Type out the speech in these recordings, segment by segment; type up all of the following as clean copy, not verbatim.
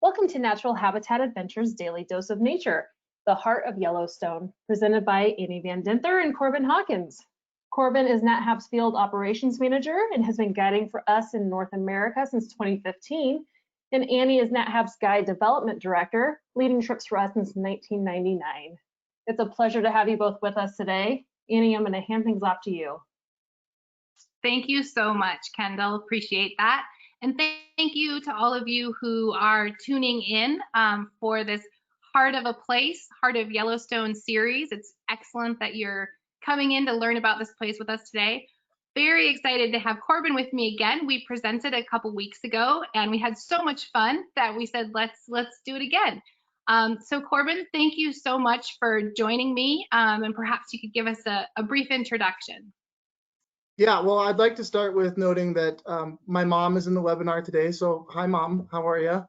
Welcome to Natural Habitat Adventures Daily Dose of Nature, the heart of Yellowstone, presented by Amy Van Dinther and Corbin Hawkins. Corbin is NatHab's Field Operations Manager and has been guiding for us in North America since 2015. And Annie is NatHab's Guide Development Director, leading trips for us since 1999. It's a pleasure to have you both with us today. Annie, I'm going to hand things off to you. Thank you so much, Kendall. Appreciate that. And thank you to all of you who are tuning in for this Heart of a Place, Heart of Yellowstone series. It's excellent that you're coming in to learn about this place with us today. Very excited to have Corbin with me again. We presented a couple weeks ago and we had so much fun that we said, let's do it again. So Corbin, thank you so much for joining me. And perhaps you could give us a brief introduction. Yeah, well, I'd like to start with noting that my mom is in the webinar today. So hi, Mom, how are you?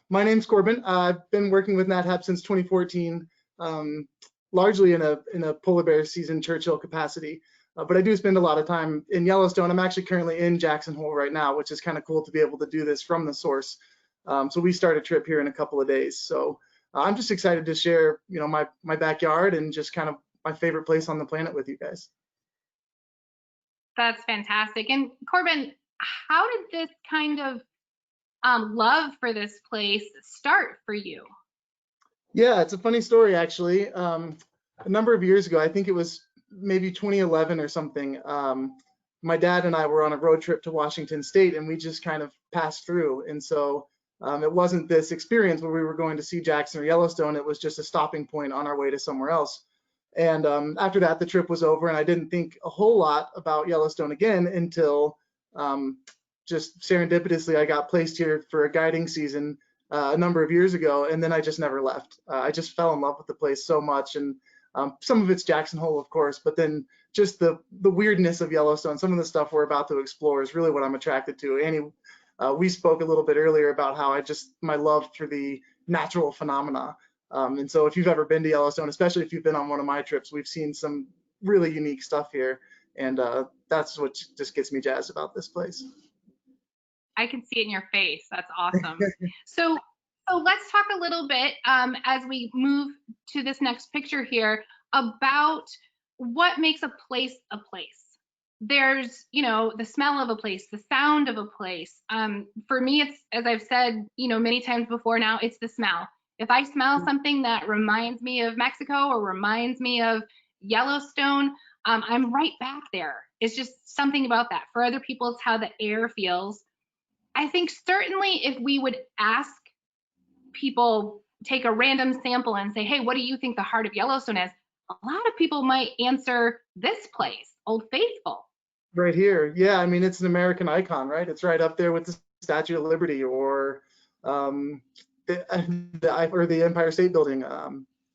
My name's Corbin. I've been working with NatHab since 2014, largely in a polar bear season Churchill capacity. But I do spend a lot of time in Yellowstone. I'm actually currently in Jackson Hole right now, which is kind of cool to be able to do this from the source. So we start a trip here in a couple of days. So I'm just excited to share, my backyard and just kind of my favorite place on the planet with you guys. That's fantastic. And Corbin, how did this kind of love for this place start for you? Yeah, it's a funny story, actually. A number of years ago, I think it was maybe 2011 or something, my dad and I were on a road trip to Washington State, and we just kind of passed through. And so it wasn't this experience where we were going to see Jackson or Yellowstone. It was just a stopping point on our way to somewhere else. And after that, the trip was over, and I didn't think a whole lot about Yellowstone again until just serendipitously I got placed here for a guiding season a number of years ago, and then I just never left. I just fell in love with the place so much, and some of it's Jackson Hole, of course, but then just the weirdness of Yellowstone, some of the stuff we're about to explore is really what I'm attracted to. Annie, we spoke a little bit earlier about how my love for the natural phenomena. And so if you've ever been to Yellowstone, especially if you've been on one of my trips, we've seen some really unique stuff here. And that's what just gets me jazzed about this place. I can see it in your face. That's awesome. So let's talk a little bit as we move to this next picture here about what makes a place a place. There's, the smell of a place, the sound of a place. For me, it's, as I've said, many times before now, it's the smell. If I smell something that reminds me of Mexico or reminds me of Yellowstone, I'm right back there. It's just something about that. For other people, it's how the air feels. I think certainly if we would ask people, take a random sample and say, hey, what do you think the heart of Yellowstone is? A lot of people might answer this place, Old Faithful. Right here. Yeah, I mean, it's an American icon, right? It's right up there with the Statue of Liberty or the Empire State Building,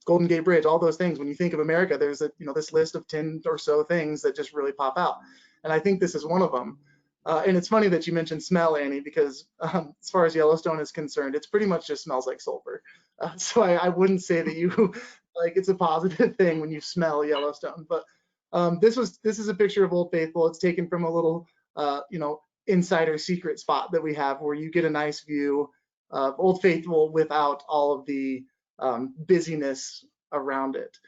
Golden Gate Bridge, all those things. When you think of America, there's this list of 10 or so things that just really pop out. And I think this is one of them. And it's funny that you mentioned smell, Annie, because as far as Yellowstone is concerned, it's pretty much just smells like sulfur. So I wouldn't say that it's a positive thing when you smell Yellowstone. But this is a picture of Old Faithful. It's taken from a little, insider secret spot that we have where you get a nice view of Old Faithful without all of the busyness around it.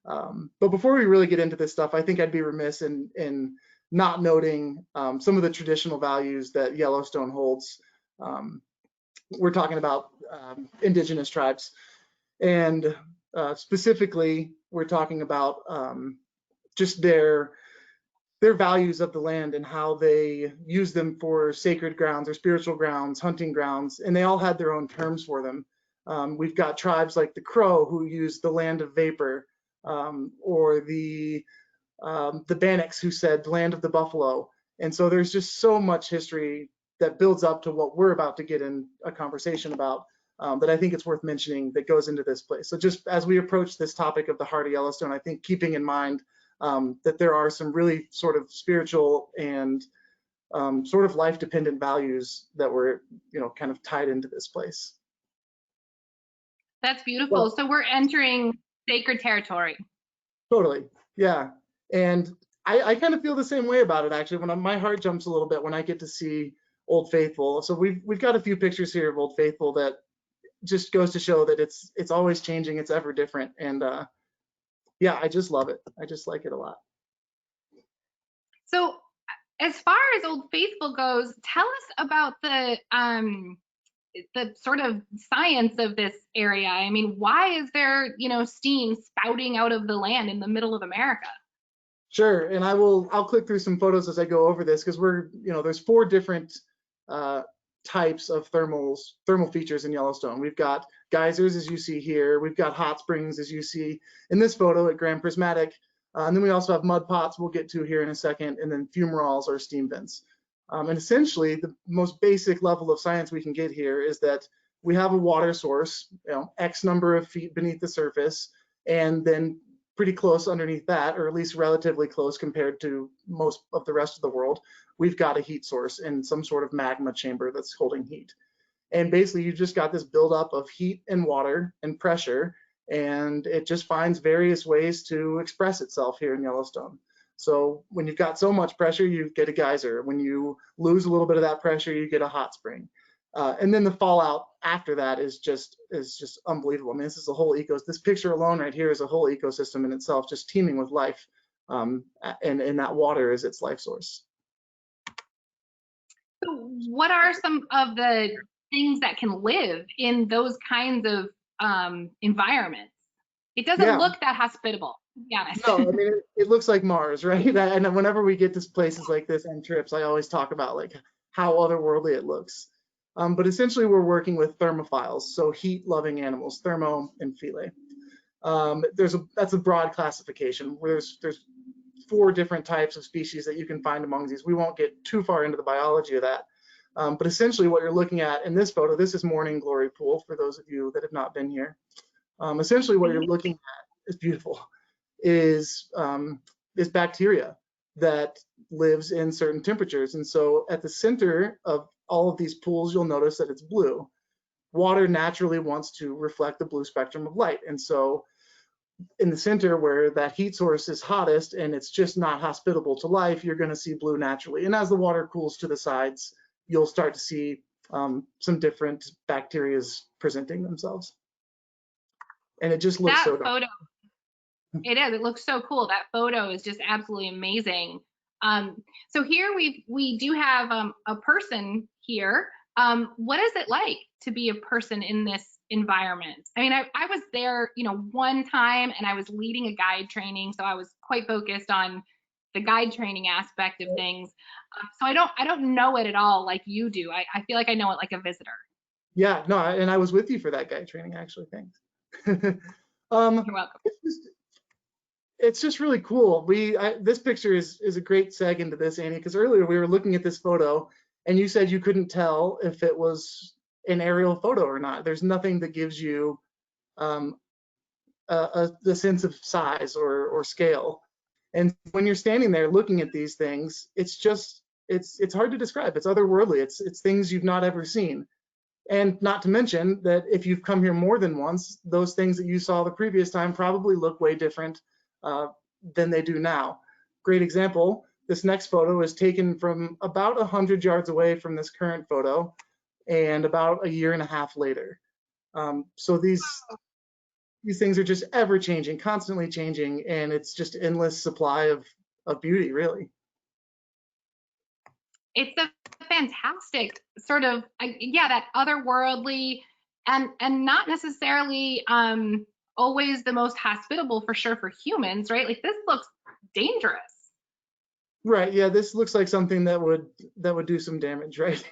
But before we really get into this stuff, I think I'd be remiss in not noting some of the traditional values that Yellowstone holds. We're talking about indigenous tribes, and specifically, we're talking about just their values of the land and how they use them for sacred grounds or spiritual grounds, hunting grounds, and they all had their own terms for them. We've got tribes like the Crow who use the land of vapor, or the Bannocks who said land of the buffalo. And so there's just so much history that builds up to what we're about to get in a conversation about that I think it's worth mentioning that goes into this place. So just as we approach this topic of the heart of Yellowstone, I think keeping in mind that there are some really sort of spiritual and sort of life-dependent values that were, kind of tied into this place. That's beautiful. Well, so we're entering sacred territory. Totally, yeah. And I kind of feel the same way about it, actually. My heart jumps a little bit when I get to see Old Faithful. So we've got a few pictures here of Old Faithful that just goes to show that it's always changing, it's ever different, and yeah, I just love it. I just like it a lot. So as far as Old Faithful goes, tell us about the sort of science of this area. I mean, why is there, steam spouting out of the land in the middle of America? Sure, and I'll click through some photos as I go over this, because there's 4 different types of thermal features in Yellowstone. We've got geysers, as you see here. We've got hot springs, as you see in this photo at Grand Prismatic. And then we also have mud pots we'll get to here in a second, and then fumaroles or steam vents. And essentially, the most basic level of science we can get here is that we have a water source, X number of feet beneath the surface, and then pretty close underneath that, or at least relatively close compared to most of the rest of the world, we've got a heat source in some sort of magma chamber that's holding heat. And basically, you just got this buildup of heat and water and pressure, and it just finds various ways to express itself here in Yellowstone. So when you've got so much pressure, you get a geyser. When you lose a little bit of that pressure, you get a hot spring. And then the fallout after that is just unbelievable. I mean, this is a whole this picture alone right here is a whole ecosystem in itself, just teeming with life. And that water is its life source. So what are some of the things that can live in those kinds of environments? It doesn't look that hospitable, to be honest. No, I mean, it looks like Mars, right? And whenever we get to places like this on trips, I always talk about like how otherworldly it looks. But essentially, we're working with thermophiles, so heat-loving animals, thermo and philae. That's a broad classification. There's 4 different types of species that you can find among these. We won't get too far into the biology of that. But essentially, what you're looking at in this photo, this is Morning Glory Pool for those of you that have not been here. Essentially, what you're looking at is beautiful. Is bacteria that lives in certain temperatures. And so at the center of all of these pools, you'll notice that it's blue. Water naturally wants to reflect the blue spectrum of light. And so in the center where that heat source is hottest and it's just not hospitable to life, you're going to see blue naturally. And as the water cools to the sides, you'll start to see some different bacteria presenting themselves. And it just looks so photo. It is. It looks so cool. That photo is just absolutely amazing. So here we do have a person here. What is it like to be a person in this environment? I mean, I was there, one time, and I was leading a guide training, so I was quite focused on the guide training aspect of things. So I don't know it at all like you do. I feel like I know it like a visitor. Yeah, no, and I was with you for that guide training, actually. Thanks. You're welcome. It's just really cool. This picture is a great seg into this, Annie, because earlier we were looking at this photo and you said you couldn't tell if it was an aerial photo or not. There's nothing that gives you the sense of size or scale. And when you're standing there looking at these things, it's hard to describe. It's otherworldly. It's things you've not ever seen. And not to mention that if you've come here more than once, those things that you saw the previous time probably look way different than they do now. Great example, this next photo is taken from about 100 yards away from this current photo and about a year and a half later. So these things are just ever changing, constantly changing, and it's just endless supply of beauty, really. It's a fantastic sort of, that otherworldly and not necessarily always the most hospitable for sure for humans, right? Like this looks dangerous. Right. Yeah. This looks like something that would do some damage, right?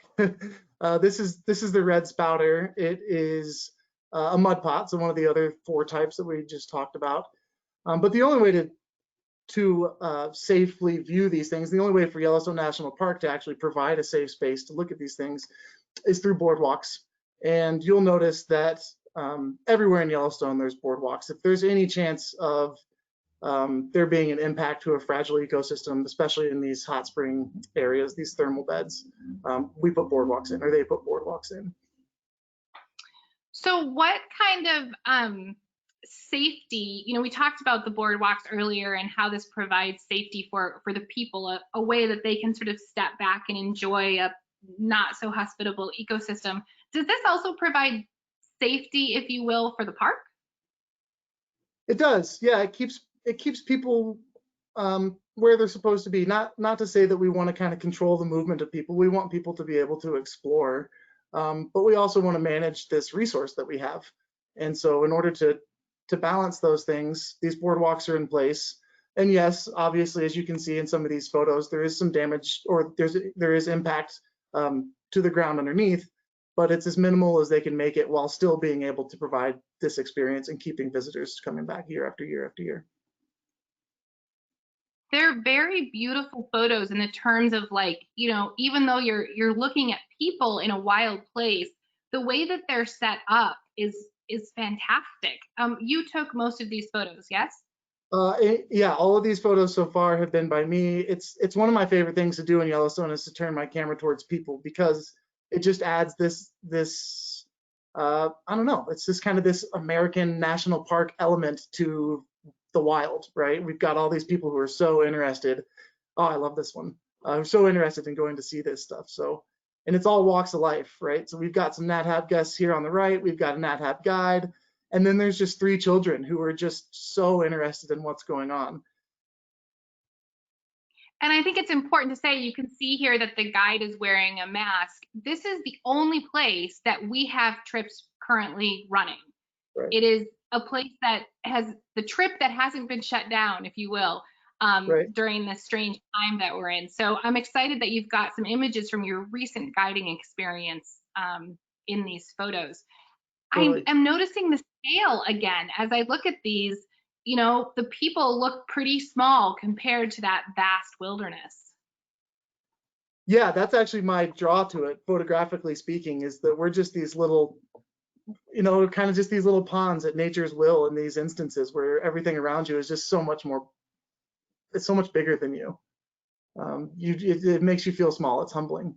This is the red spouter. It is a mud pot, so one of the other 4 types that we just talked about. But the only way to safely view these things, the only way for Yellowstone National Park to actually provide a safe space to look at these things is through boardwalks. And you'll notice that everywhere in Yellowstone there's boardwalks. If there's any chance of there being an impact to a fragile ecosystem, especially in these hot spring areas, these thermal beds, we put boardwalks in, or they put boardwalks in. So what kind of safety, we talked about the boardwalks earlier and how this provides safety for the people, a way that they can sort of step back and enjoy a not so hospitable ecosystem. Does this also provide safety, if you will, for the park? It does. Yeah, it keeps people where they're supposed to be. Not to say that we want to kind of control the movement of people. We want people to be able to explore, but we also want to manage this resource that we have. And so in order to balance those things, these boardwalks are in place. And yes, obviously, as you can see in some of these photos, there is some damage, or there is impact to the ground underneath, but it's as minimal as they can make it while still being able to provide this experience and keeping visitors coming back year after year after year. They're very beautiful photos in the terms of, like, you know, even though you're looking at people in a wild place, the way that they're set up is fantastic. You took most of these photos, yes? Yeah, all of these photos so far have been by me. It's one of my favorite things to do in Yellowstone is to turn my camera towards people, because it just adds this I don't know, it's just kind of this American national park element to the wild, right? We've got all these people who are so interested. Oh, I love this one. I'm so interested in going to see this stuff. So, and it's all walks of life, right? So we've got some Nat Hab guests here on the right. We've got a Nat Hab guide. And then there's just 3 children who are just so interested in what's going on. And I think it's important to say, you can see here that the guide is wearing a mask. This is the only place that we have trips currently running. Right. It is a place that has the trip that hasn't been shut down, if you will, Right. during this strange time that we're in. So I'm excited that you've got some images from your recent guiding experience in these photos. Totally. I am noticing the scale again as I look at these. You know, the people look pretty small compared to that vast wilderness. Yeah, that's actually my draw to it, photographically speaking, is that we're just these little, you know, kind of just these little ponds at nature's will in these instances where everything around you is just so much more, it's so much bigger than you. It makes you feel small. It's humbling.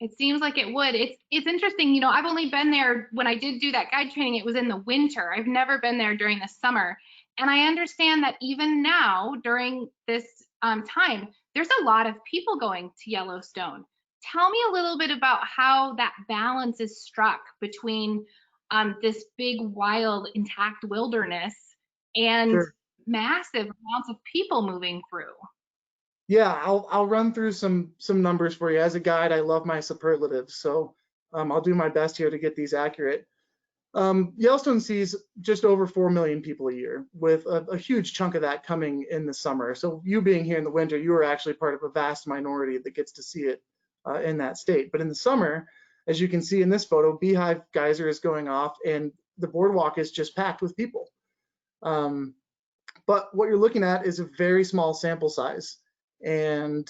It seems like it would. It's interesting. You know, I've only been there when I did do that guide training. It was in the winter. I've never been there during the summer. And I understand that even now during this time, there's a lot of people going to Yellowstone. Tell me a little bit about how that balance is struck between this big, wild, intact wilderness and Sure. massive amounts of people moving through. Yeah, I'll run through some numbers for you. As a guide, I love my superlatives, so I'll do my best here to get these accurate. Yellowstone sees just over 4 million people a year, with a huge chunk of that coming in the summer. So you being here in the winter, you are actually part of a vast minority that gets to see it in that state. But in the summer, as you can see in this photo, Beehive Geyser is going off and the boardwalk is just packed with people. But what you're looking at is a very small sample size. And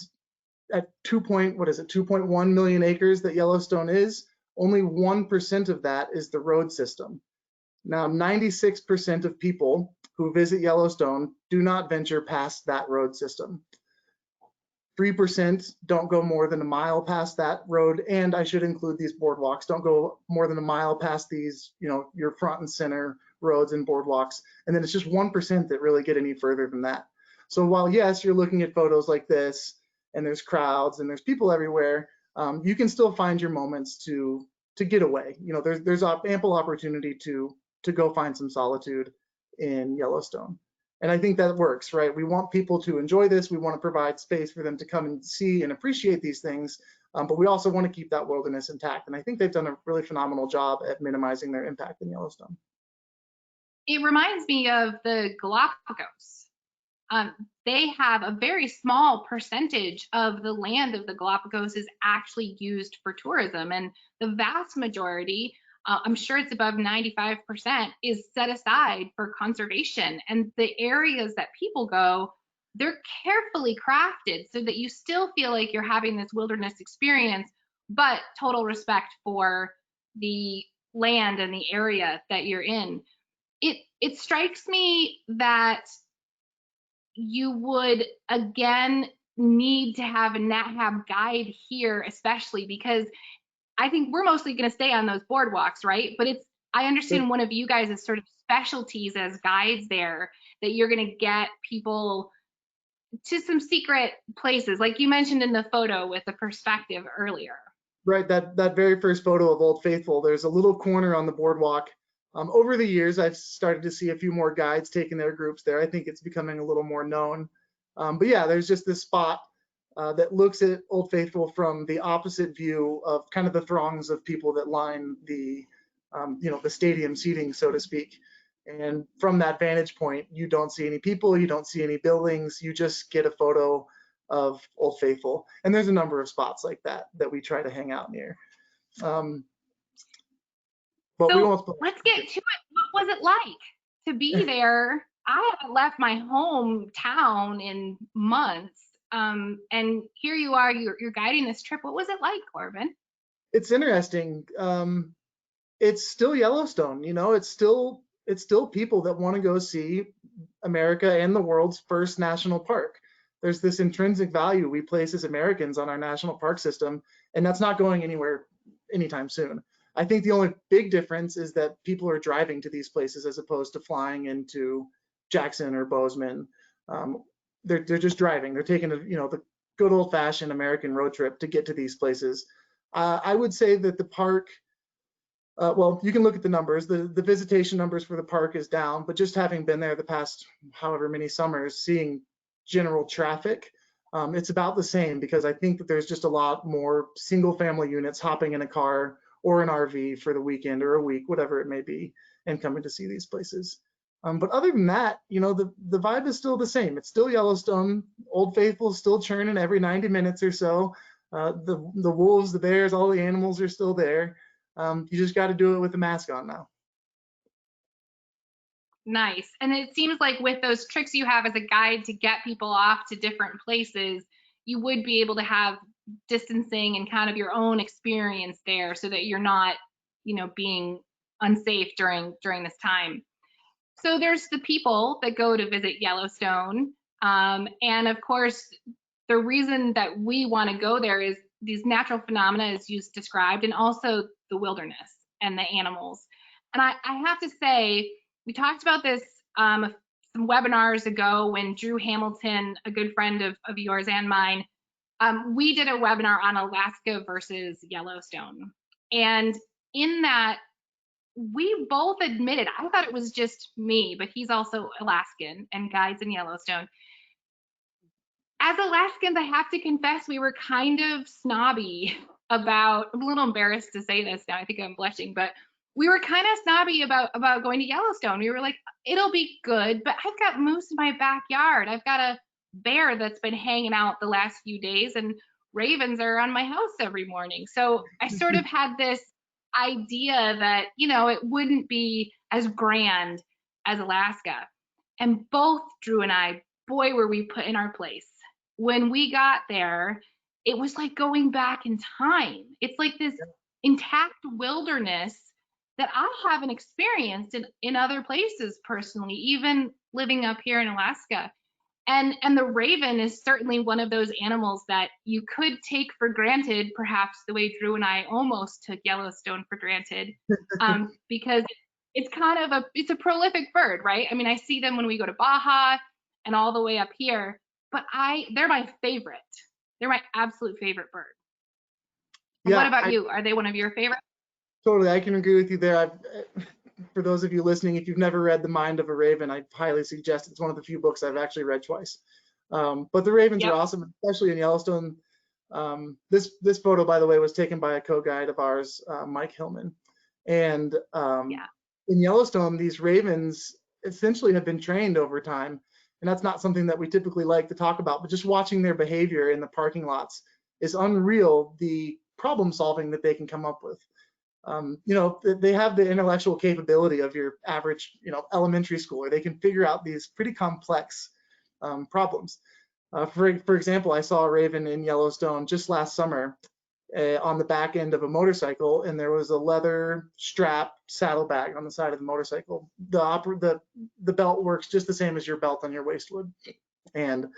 at 2.1 million acres that Yellowstone is, only 1% of that is the road system. Now, 96% of people who visit Yellowstone do not venture past that road system. 3% don't go more than a mile past that road, and I should include these boardwalks, don't go more than a mile past these, you know, your front and center roads and boardwalks. And then it's just 1% that really get any further than that. So while yes, you're looking at photos like this and there's crowds and there's people everywhere, you can still find your moments to get away. You know, there's ample opportunity to go find some solitude in Yellowstone. And I think that works, right? We want people to enjoy this. We want to provide space for them to come and see and appreciate these things, but we also want to keep that wilderness intact. And I think they've done a really phenomenal job at minimizing their impact in Yellowstone. It reminds me of the Galapagos. They have a very small percentage of the land of the Galapagos is actually used for tourism, and the vast majority, I'm sure it's above 95%, is set aside for conservation. And the areas that people go, they're carefully crafted so that you still feel like you're having this wilderness experience, but total respect for the land and the area that you're in. It strikes me that you would again need to have a Nat Hab guide here, especially because I think we're mostly going to stay on those boardwalks, right? But I understand one of you guys' sort of specialties as guides there, that you're going to get people to some secret places, like you mentioned in the photo with the perspective earlier. Right, that very first photo of Old Faithful, there's a little corner on the boardwalk. Over the years, I've started to see a few more guides taking their groups there. I think it's becoming a little more known. But yeah, there's just this spot that looks at Old Faithful from the opposite view of kind of the throngs of people that line the, the stadium seating, so to speak. And from that vantage point, you don't see any people, you don't see any buildings, you just get a photo of Old Faithful. And there's a number of spots like that that we try to hang out near. But so we won't. Let's get to it. What was it like to be there? I haven't left my hometown in months. And here you are, you're guiding this trip. What was it like, Corbin? It's interesting. It's still Yellowstone, it's still people that want to go see America and the world's first national park. There's this intrinsic value we place as Americans on our national park system, and that's not going anywhere anytime soon. I think the only big difference is that people are driving to these places as opposed to flying into Jackson or Bozeman. They're just driving. They're taking the good old-fashioned American road trip to get to these places. I would say that the park, well, you can look at the numbers. The visitation numbers for the park is down, but just having been there the past however many summers, seeing general traffic, it's about the same, because I think that there's just a lot more single family units hopping in a car or an RV for the weekend or a week, whatever it may be, and coming to see these places. But other than that, the vibe is still the same. It's still Yellowstone. Old Faithful still churning every 90 minutes or so. The wolves, the bears, all the animals are still there. You just got to do it with the mask on now. Nice. And it seems like with those tricks you have as a guide to get people off to different places, you would be able to have distancing and kind of your own experience there so that you're not, being unsafe during this time. So there's the people that go to visit Yellowstone. And of course, the reason that we want to go there is these natural phenomena, as you described, and also the wilderness and the animals. And I have to say, we talked about this some webinars ago when Drew Hamilton, a good friend of yours and mine, we did a webinar on Alaska versus Yellowstone. And in that, we both admitted, I thought it was just me, but he's also Alaskan and guides in Yellowstone. As Alaskans, I have to confess, we were kind of snobby about, I'm a little embarrassed to say this now, I think I'm blushing, but we were kind of snobby about going to Yellowstone. We were like, it'll be good, but I've got moose in my backyard. I've got a bear that's been hanging out the last few days, and ravens are on my house every morning. So I sort of had this idea that, it wouldn't be as grand as Alaska. And both Drew and I, boy, were we put in our place. When we got there, it was like going back in time. It's like this intact wilderness that I haven't experienced in other places personally, even living up here in Alaska. And the raven is certainly one of those animals that you could take for granted, perhaps the way Drew and I almost took Yellowstone for granted, because it's kind of it's a prolific bird, right? I mean, I see them when we go to Baja and all the way up here, but they're my favorite. They're my absolute favorite bird. Yeah, what about you? Are they one of your favorites? Totally, I can agree with you there. For those of you listening, if you've never read The Mind of a Raven, I highly suggest it. It's one of the few books I've actually read twice. But the ravens are awesome, especially in Yellowstone. This photo, by the way, was taken by a co-guide of ours, Mike Hillman. And in Yellowstone, these ravens essentially have been trained over time. And that's not something that we typically like to talk about, but just watching their behavior in the parking lots is unreal, the problem solving that they can come up with. They have the intellectual capability of your average, elementary schooler. They can figure out these pretty complex problems. For example, I saw a raven in Yellowstone just last summer on the back end of a motorcycle, and there was a leather strap saddlebag on the side of the motorcycle. The belt works just the same as your belt on your waist would. And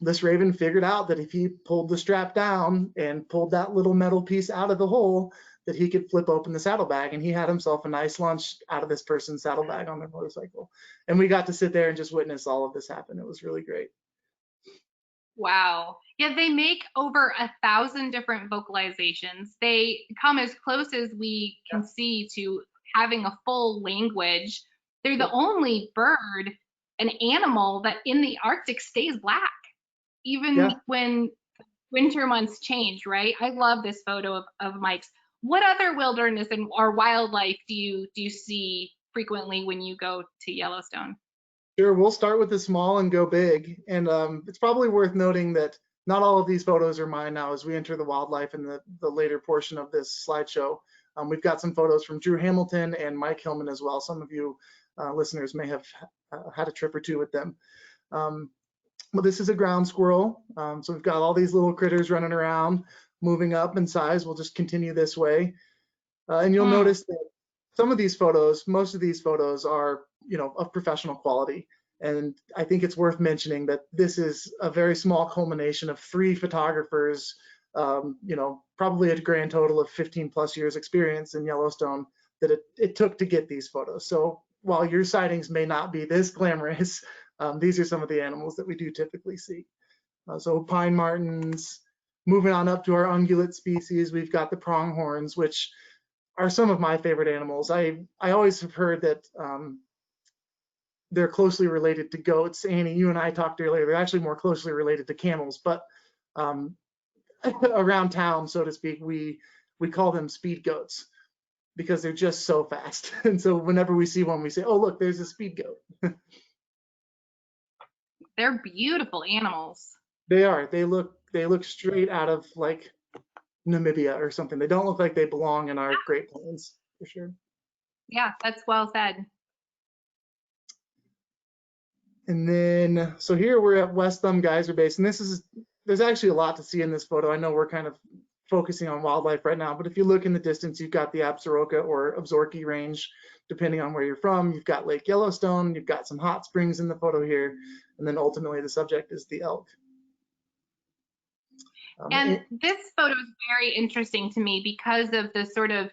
this raven figured out that if he pulled the strap down and pulled that little metal piece out of the hole, that he could flip open the saddlebag, and he had himself a nice lunch out of this person's saddlebag on their motorcycle. And we got to sit there and just witness all of this happen. It was really great. Wow. Yeah, they make over 1,000 different vocalizations. They come as close as we can see to having a full language. They're the only bird, an animal that in the Arctic stays black, even when winter months change, right? I love this photo of Mike's. What other wilderness and or wildlife do you see frequently when you go to Yellowstone? Sure, we'll start with the small and go big. And it's probably worth noting that not all of these photos are mine now as we enter the wildlife in the later portion of this slideshow. We've got some photos from Drew Hamilton and Mike Hillman as well. Some of you listeners may have had a trip or two with them. Well, this is a ground squirrel. So we've got all these little critters running around, moving up in size. We'll just continue this way. And you'll notice that some of these photos, most of these photos are, of professional quality. And I think it's worth mentioning that this is a very small culmination of 3 photographers, probably a grand total of 15 plus years experience in Yellowstone that it took to get these photos. So while your sightings may not be this glamorous, these are some of the animals that we do typically see. So pine martens, moving on up to our ungulate species, we've got the pronghorns, which are some of my favorite animals. I always have heard that they're closely related to goats. Annie, you and I talked earlier, they're actually more closely related to camels, but around town, so to speak, we call them speed goats because they're just so fast. And so whenever we see one, we say, oh, look, there's a speed goat. They're beautiful animals. They are. They look straight out of like Namibia or something. They don't look like they belong in our Great Plains for sure. Yeah, that's well said. And then, so here we're at West Thumb Geyser Basin. There's actually a lot to see in this photo. I know we're kind of focusing on wildlife right now, but if you look in the distance, you've got the Absaroka or Absaroka Range, depending on where you're from. You've got Lake Yellowstone, you've got some hot springs in the photo here, and then ultimately the subject is the elk. And this photo is very interesting to me because of the sort of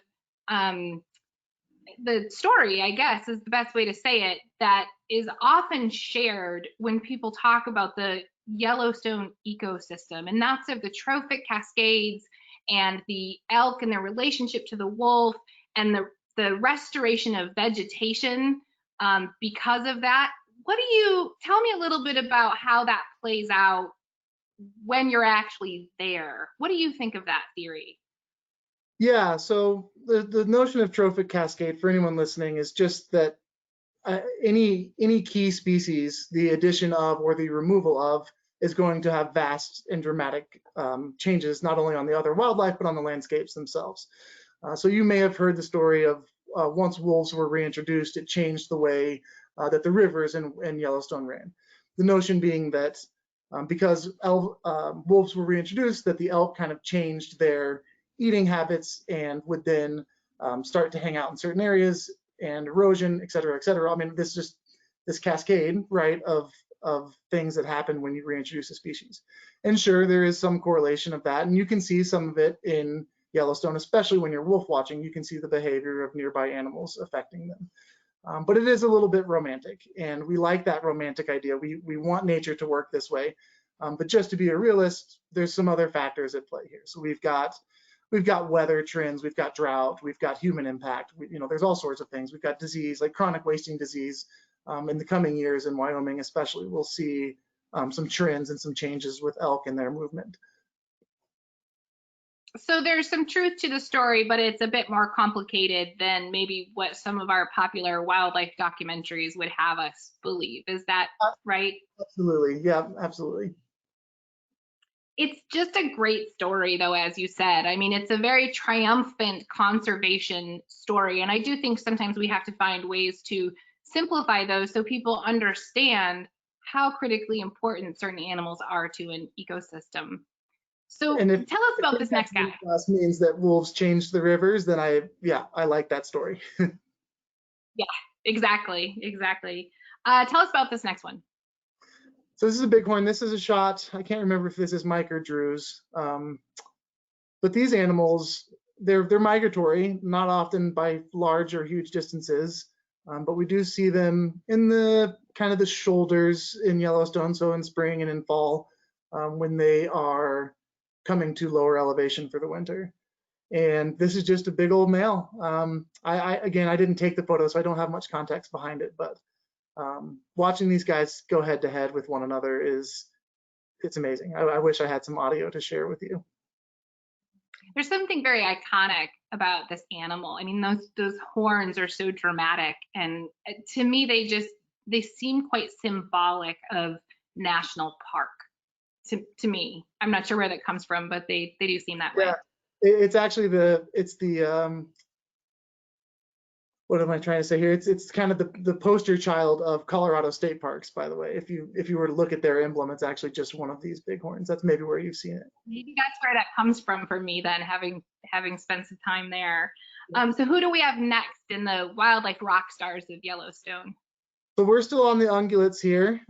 the story, I guess is the best way to say it, that is often shared when people talk about the Yellowstone ecosystem, and that's of the trophic cascades and the elk and their relationship to the wolf and the restoration of vegetation because of that. Tell me a little bit about how that plays out when you're actually there. What do you think of that theory? Yeah, so the notion of trophic cascade for anyone listening is just that any key species, the addition of or the removal of is going to have vast and dramatic changes, not only on the other wildlife, but on the landscapes themselves. So you may have heard the story of once wolves were reintroduced, it changed the way that the rivers in Yellowstone ran. The notion being that because wolves were reintroduced, that the elk kind of changed their eating habits and would then start to hang out in certain areas and erosion, et cetera, et cetera. I mean, this cascade, right, of things that happen when you reintroduce a species. And sure, there is some correlation of that, and you can see some of it in Yellowstone, especially when you're wolf watching. You can see the behavior of nearby animals affecting them. But it is a little bit romantic, and we like that romantic idea. We want nature to work this way. But just to be a realist, there's some other factors at play here. So we've got weather trends, we've got drought, we've got human impact. There's all sorts of things. We've got disease, like chronic wasting disease. In the coming years in Wyoming, especially, we'll see some trends and some changes with elk and their movement. So there's some truth to the story, but it's a bit more complicated than maybe what some of our popular wildlife documentaries would have us believe. Is that right? Absolutely. Yeah, absolutely. It's just a great story, though, as you said. I mean, it's a very triumphant conservation story. And I do think sometimes we have to find ways to simplify those so people understand how critically important certain animals are to an ecosystem. So tell us about this next guy. Means that wolves changed the rivers, then I like that story. Yeah, exactly. Tell us about this next one. So this is a bighorn. This is a shot. I can't remember if this is Mike or Drew's. But these animals, they're migratory, not often by large or huge distances. But we do see them in the kind of the shoulders in Yellowstone, so in spring and in fall. when they are coming to lower elevation for the winter. And this is just a big old male. Again, I didn't take the photo, so I don't have much context behind it, but watching these guys go head to head with one another it's amazing. I wish I had some audio to share with you. There's something very iconic about this animal. I mean, those horns are so dramatic, and to me, they seem quite symbolic of national park. To me, I'm not sure where that comes from, but they do seem that way. It's actually what am I trying to say here? It's kind of the poster child of Colorado state parks, by the way. If you were to look at their emblem, it's actually just one of these bighorns. That's maybe where you've seen it. Maybe that's where that comes from for me then, having spent some time there. So who do we have next in the wildlife rock stars of Yellowstone? So we're still on the ungulates here.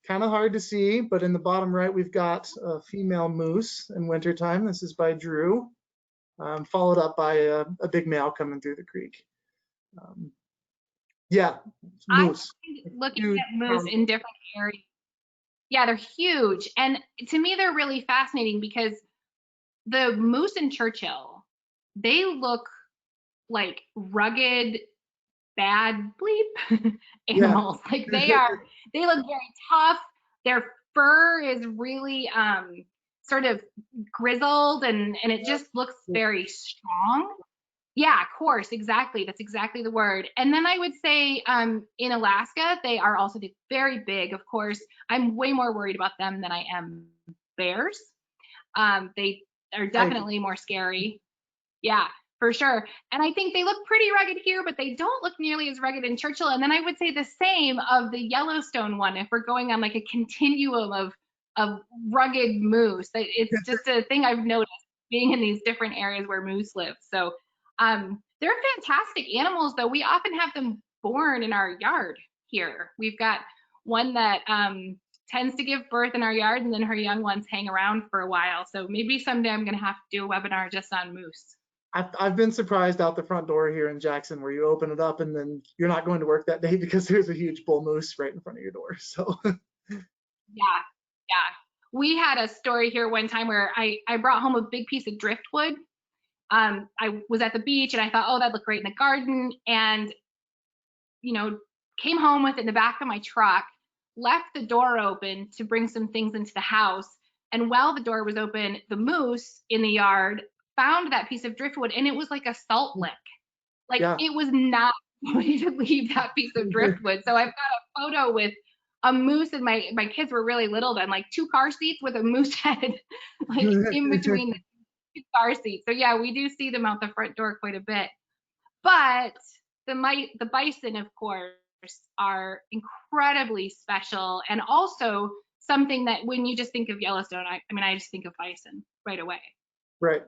Kind of hard to see, but in the bottom right, we've got a female moose in wintertime. This is by Drew, followed up by a big male coming through the creek. Yeah, moose. I'm looking at moose in different areas. Yeah, they're huge. And to me, they're really fascinating because the moose in Churchill, they look like rugged, bad bleep animals. Yeah. Like they look very tough. Their fur is really sort of grizzled and it just looks very strong. Yeah, of course, exactly. That's exactly the word. And then I would say in Alaska, they are also very big, of course. I'm way more worried about them than I am bears. They are definitely more scary. Yeah, for sure. And I think they look pretty rugged here, but they don't look nearly as rugged in Churchill. And then I would say the same of the Yellowstone one, if we're going on like a continuum of rugged moose. It's just a thing I've noticed being in these different areas where moose live. So they're fantastic animals, though. We often have them born in our yard here. We've got one that tends to give birth in our yard, and then her young ones hang around for a while. So maybe someday I'm going to have to do a webinar just on moose. I've been surprised out the front door here in Jackson where you open it up and then you're not going to work that day because there's a huge bull moose right in front of your door. So yeah. We had a story here one time where I brought home a big piece of driftwood. I was at the beach and I thought, oh, that'd look great in the garden, and came home with it in the back of my truck, left the door open to bring some things into the house, and while the door was open, the moose in the yard found that piece of driftwood, and it was like a salt lick. It was not going to leave that piece of driftwood. So I've got a photo with a moose, and my kids were really little then, like 2 car seats with a moose head in between the car seats. So yeah, we do see them out the front door quite a bit. But the bison, of course, are incredibly special, and also something that when you just think of Yellowstone, I just think of bison right away. Right.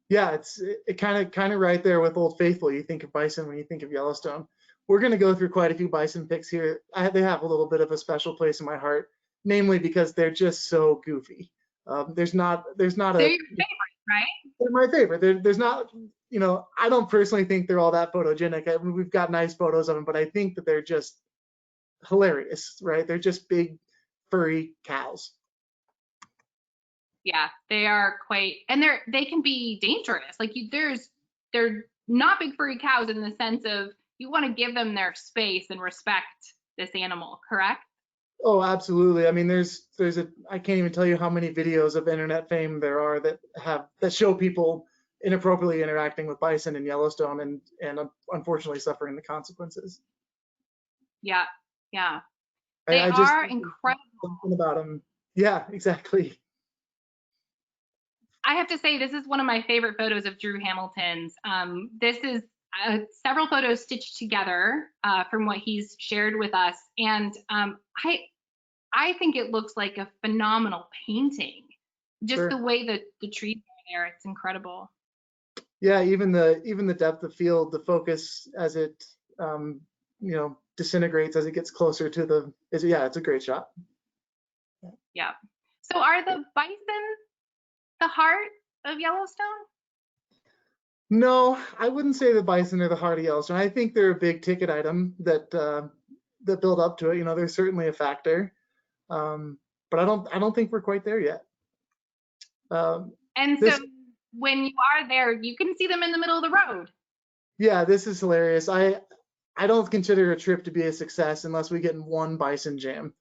Yeah, it's kind of right there with Old Faithful. You think of bison when you think of Yellowstone. We're going to go through quite a few bison pics here. They have a little bit of a special place in my heart, namely because they're just so goofy. There's not They're your favorite, right? They're my favorite. There's not, I don't personally think they're all that photogenic. We've got nice photos of them, but I think that they're just hilarious, right? They're just big, furry cows. Yeah, they are quite, and they can be dangerous. Like they're not big furry cows in the sense of you want to give them their space and respect this animal, correct? Oh, absolutely. I mean, I can't even tell you how many videos of internet fame there are that show people inappropriately interacting with bison in Yellowstone and unfortunately suffering the consequences. Yeah. They are incredible. Something about them. Yeah, exactly. I have to say, this is one of my favorite photos of Drew Hamilton's. This is several photos stitched together from what he's shared with us. And I think it looks like a phenomenal painting. Just Sure. The way that the trees are there, it's incredible. Yeah, even the depth of field, the focus as it disintegrates as it gets closer to it's a great shot. Yeah. So are the bison the heart of Yellowstone? No, I wouldn't say the bison are the heart of Yellowstone. I think they're a big ticket item that build up to it. They're certainly a factor. but I don't think we're quite there yet. And this, so when you are there, you can see them in the middle of the road. yeah, this is hilarious. I don't consider a trip to be a success unless we get in one bison jam.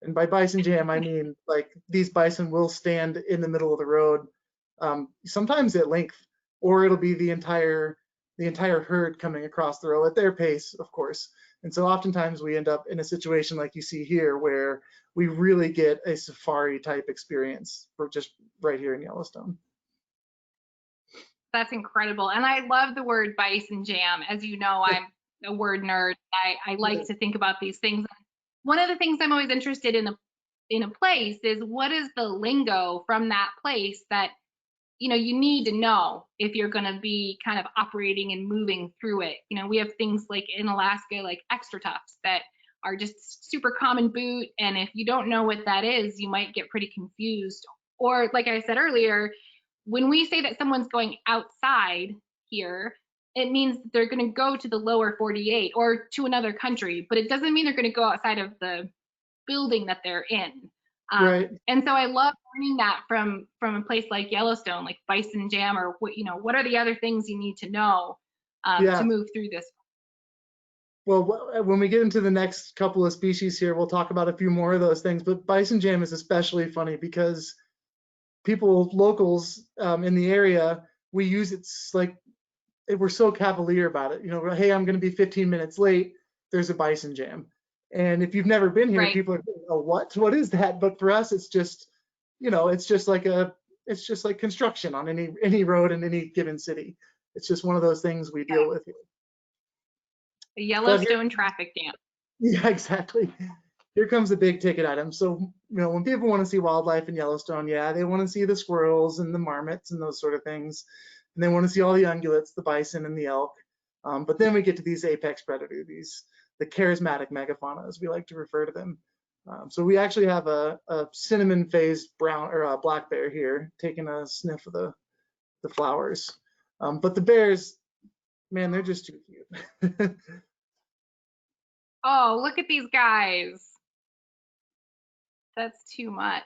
And by bison jam, I mean like these bison will stand in the middle of the road, sometimes at length, or it'll be the entire herd coming across the road at their pace, of course. And so oftentimes we end up in a situation like you see here, where we really get a safari type experience for just right here in Yellowstone. That's incredible. And I love the word bison jam. As you know, I'm a word nerd. I like to think about these things. One of the things I'm always interested in a place is what is the lingo from that place that you need to know if you're going to be kind of operating and moving through it. We have things like in Alaska, like extra toughs that are just super common boot. And if you don't know what that is, you might get pretty confused. Or like I said earlier, when we say that someone's going outside here, it means that they're going to go to the lower 48 or to another country, but it doesn't mean they're going to go outside of the building that they're in. Right. And so I love learning that from a place like Yellowstone, like bison jam, or what are the other things you need to know to move through this. Well, when we get into the next couple of species here, we'll talk about a few more of those things, but bison jam is especially funny because locals in the area, we use it like, we're so cavalier about it. Hey, I'm going to be 15 minutes late. There's a bison jam. And if you've never been here, people are, oh, what is that? But for us, it's just, it's just like construction on any road in any given city. It's just one of those things we deal with here. The Yellowstone traffic jam. Yeah, exactly. Here comes the big ticket item. So, when people want to see wildlife in Yellowstone, yeah, they want to see the squirrels and the marmots and those sort of things. And they want to see all the ungulates, the bison and the elk. But then we get to these apex predators, the charismatic megafauna, as we like to refer to them. So we actually have a cinnamon-phased brown or black bear here taking a sniff of the flowers. But the bears, man, they're just too cute. Oh, look at these guys. That's too much.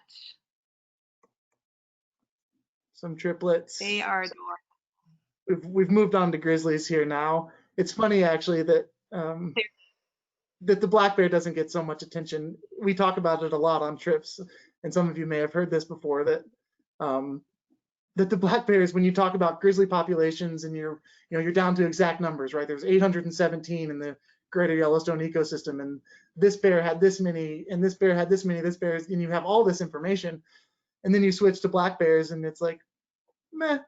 Some triplets. They are adorable. We've moved on to grizzlies here now. It's funny actually that that the black bear doesn't get so much attention. We talk about it a lot on trips, and some of you may have heard this before, that that the black bears, when you talk about grizzly populations and you're down to exact numbers, right? There's 817 in the greater Yellowstone ecosystem, and this bear had this many, and this bear had this many, this bear, and you have all this information, and then you switch to black bears, and it's like, meh,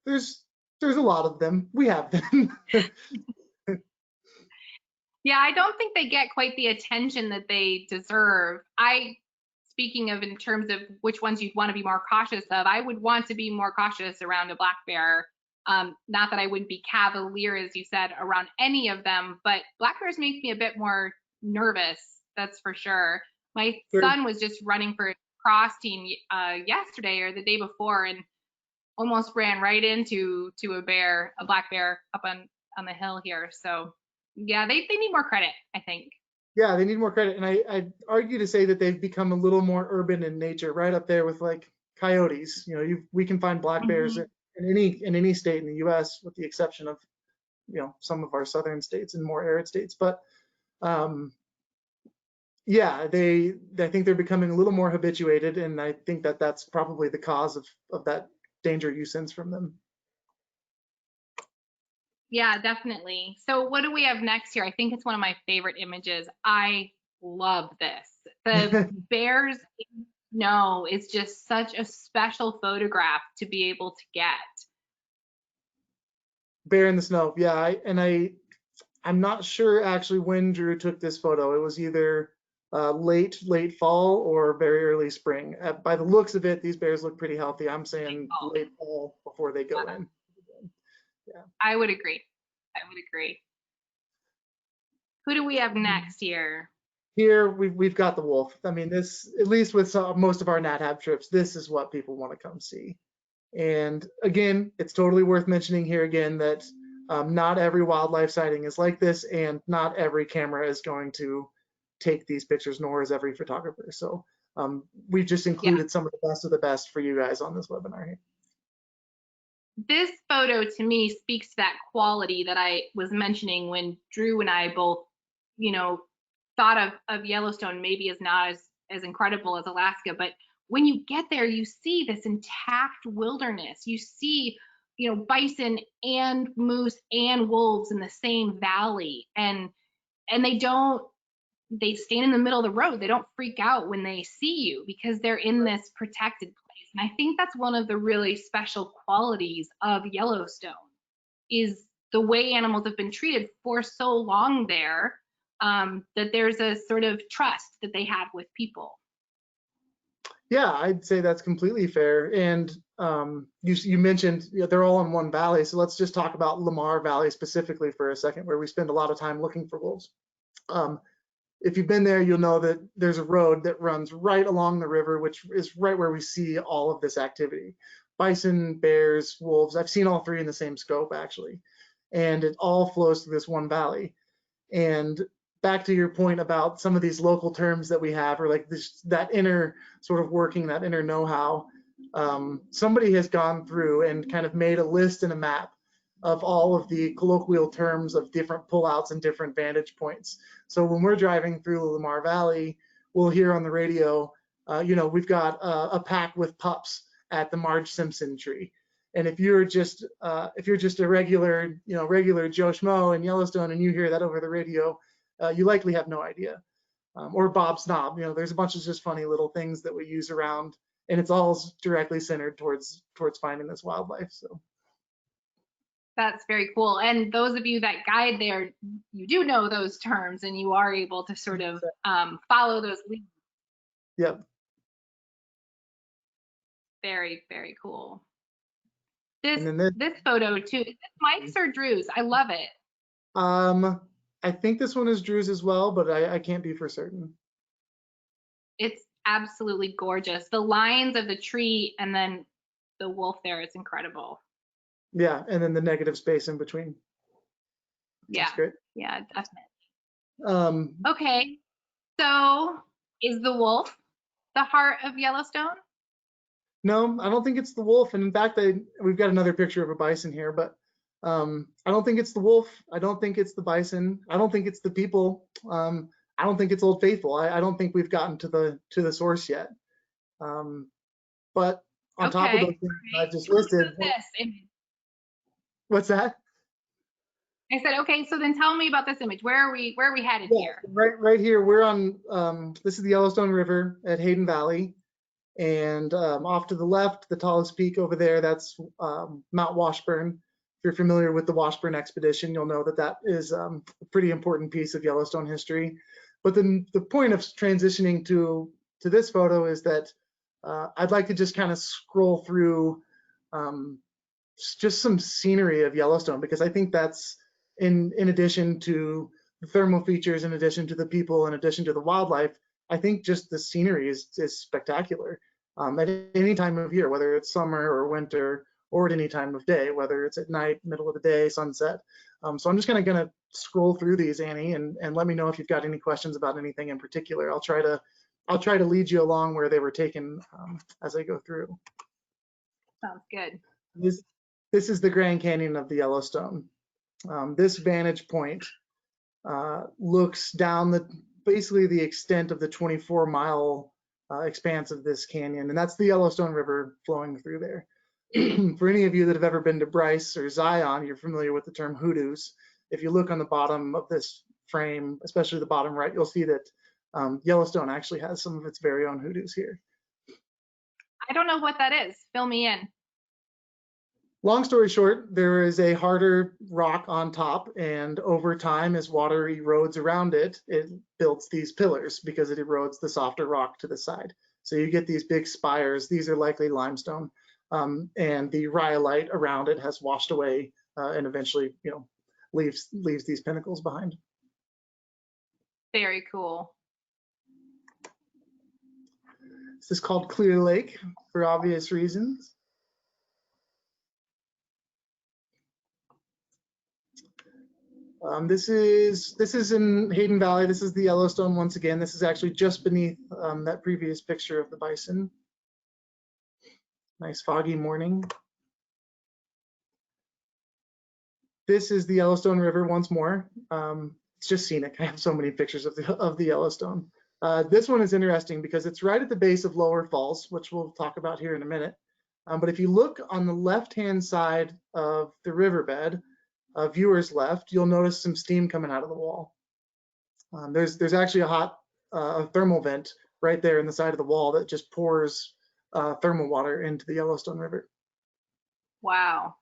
there's a lot of them. We have them. Yeah, I don't think they get quite the attention that they deserve. Speaking of in terms of which ones you'd want to be more cautious of, I would want to be more cautious around a black bear. Not that I wouldn't be cavalier, as you said, around any of them, but black bears make me a bit more nervous, that's for sure. My son was just running for a cross team yesterday or the day before and almost ran right into a black bear up on the hill here. So yeah, they need more credit, I think. Yeah, they need more credit. And I'd argue to say that they've become a little more urban in nature, right up there with like coyotes. We can find black bears in any state in the US, with the exception of, some of our southern states and more arid states. But yeah, I think they're becoming a little more habituated, and I think that that's probably the cause of that danger you sense from them. Yeah, definitely. So what do we have next here? I think it's one of my favorite images. I love this. The bears in snow is just such a special photograph to be able to get. Bear in the snow. Yeah, I'm not sure actually when Drew took this photo. It was either late fall or very early spring. By the looks of it, these bears look pretty healthy. I'm saying late fall before they go in. Yeah. I would agree. Who do we have next here? Here we've got the wolf. I mean, this, at least with most of our NatHab trips, this is what people want to come see. And again, it's totally worth mentioning here again that not every wildlife sighting is like this, and not every camera is going to take these pictures, nor is every photographer. So We've just included some of the best for you guys on this webinar here. This photo to me speaks to that quality that I was mentioning when Drew and I both, you know, thought of Yellowstone maybe as not as incredible as Alaska, but when you get there, you see this intact wilderness. You see, you know, bison and moose and wolves in the same valley, and they stand in the middle of the road. They don't freak out when they see you because they're in this protected place. And I think that's one of the really special qualities of Yellowstone, is the way animals have been treated for so long there, that there's a sort of trust that they have with people. Yeah, I'd say that's completely fair. And you mentioned, you know, they're all in one valley. So let's just talk about Lamar Valley specifically for a second, where we spend a lot of time looking for wolves. If you've been there, you'll know that there's a road that runs right along the river, which is right where we see all of this activity. Bison, bears, wolves, I've seen all three in the same scope actually. And it all flows through this one valley. And back to your point about some of these local terms that we have, or like this, that inner sort of working, that inner know-how, somebody has gone through and kind of made a list and a map of all of the colloquial terms of different pullouts and different vantage points. So when we're driving through the Lamar Valley, we'll hear on the radio, you know, we've got a pack with pups at the Marge Simpson tree. And if you're just a regular, you know, regular Joe Schmo in Yellowstone and you hear that over the radio, you likely have no idea. Or Bob's Knob, you know, there's a bunch of just funny little things that we use around, and it's all directly centered towards finding this wildlife. So. That's very cool. And those of you that guide there, you do know those terms and you are able to sort of follow those leads. Yep. Very, very cool. This photo too, is this Mike's or Drew's? I love it. I think this one is Drew's as well, but I can't be for certain. It's absolutely gorgeous. The lines of the tree and then the wolf there, it's incredible. Yeah, and then the negative space in between. Yeah, that's great. Yeah, definitely. Okay, so is the wolf the heart of Yellowstone? No, I don't think it's the wolf. And in fact, we've got another picture of a bison here, but I don't think it's the wolf. I don't think it's the bison. I don't think it's the people. I don't think it's Old Faithful. I don't think we've gotten to the source yet. But on top of those things I just listed. What's that? I said, okay, so then tell me about this image. Where are we headed here? Right here, we're on, this is the Yellowstone River at Hayden Valley. And off to the left, the tallest peak over there, that's Mount Washburn. If you're familiar with the Washburn expedition, you'll know that that is a pretty important piece of Yellowstone history. But then the point of transitioning to this photo is that I'd like to just kind of scroll through just some scenery of Yellowstone, because I think that's in addition to the thermal features, in addition to the people, in addition to the wildlife, I think just the scenery is spectacular at any time of year, whether it's summer or winter or at any time of day, whether it's at night, middle of the day, sunset. So I'm just kind of going to scroll through these, Annie, and let me know if you've got any questions about anything in particular. I'll try to lead you along where they were taken as I go through. Sounds good. This is the Grand Canyon of the Yellowstone. This vantage point looks down basically the extent of the 24-mile expanse of this canyon, and that's the Yellowstone River flowing through there. For any of you that have ever been to Bryce or Zion, you're familiar with the term hoodoos. If you look on the bottom of this frame, especially the bottom right, you'll see that Yellowstone actually has some of its very own hoodoos here. I don't know what that is. Fill me in. Long story short, there is a harder rock on top, and over time, as water erodes around it, it builds these pillars because it erodes the softer rock to the side. So you get these big spires. These are likely limestone, and the rhyolite around it has washed away and eventually, you know, leaves these pinnacles behind. Very cool. This is called Clear Lake for obvious reasons. This is in Hayden Valley. This is the Yellowstone once again. This is actually just beneath that previous picture of the bison. Nice foggy morning. This is the Yellowstone River once more. It's just scenic. I have so many pictures of the Yellowstone. This one is interesting because it's right at the base of Lower Falls, which we'll talk about here in a minute. But if you look on the left-hand side of the riverbed, viewer's left, you'll notice some steam coming out of the wall. There's actually a hot thermal vent right there in the side of the wall that just pours thermal water into the Yellowstone River. Wow.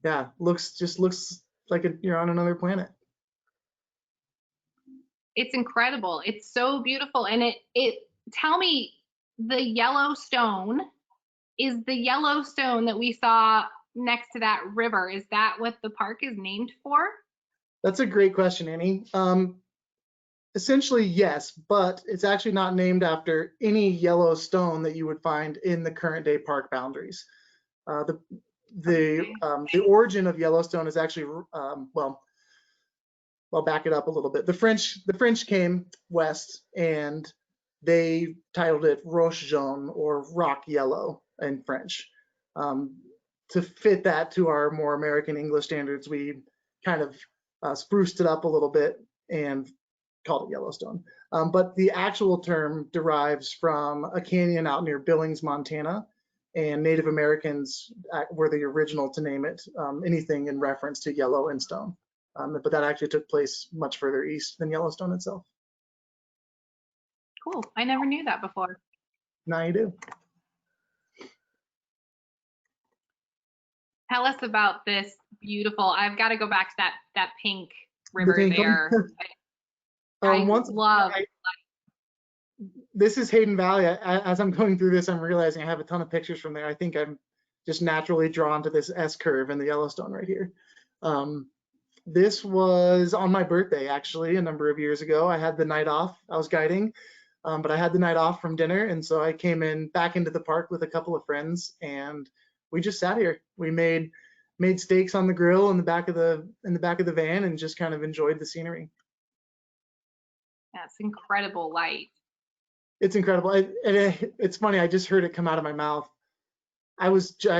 Yeah, looks like you're on another planet. It's incredible. It's so beautiful. And tell me, the Yellowstone, is the Yellowstone that we saw next to that river, is that what the park is named for? That's a great question, Annie. Essentially, yes, but it's actually not named after any Yellowstone that you would find in the current day park boundaries. The origin of Yellowstone is actually, well, I'll back it up a little bit. The French came west and they titled it Roche Jaune, or Rock Yellow in French. To fit that to our more American English standards, we kind of spruced it up a little bit and called it Yellowstone. But the actual term derives from a canyon out near Billings, Montana, and Native Americans were the original to name it anything in reference to yellow and stone. But that actually took place much further east than Yellowstone itself. Cool. I never knew that before. Now you do. Tell us about this beautiful, I've got to go back to that pink river pink there. This is Hayden Valley. As I'm going through this, I'm realizing I have a ton of pictures from there. I think I'm just naturally drawn to this S curve in the Yellowstone right here. This was on my birthday, actually, a number of years ago. I had the night off. I was guiding, but I had the night off from dinner, and so I came back into the park with a couple of friends, and we just sat here. We made steaks on the grill in the back of the van, and just kind of enjoyed the scenery. That's incredible light. It's incredible. It's funny. I just heard it come out of my mouth. I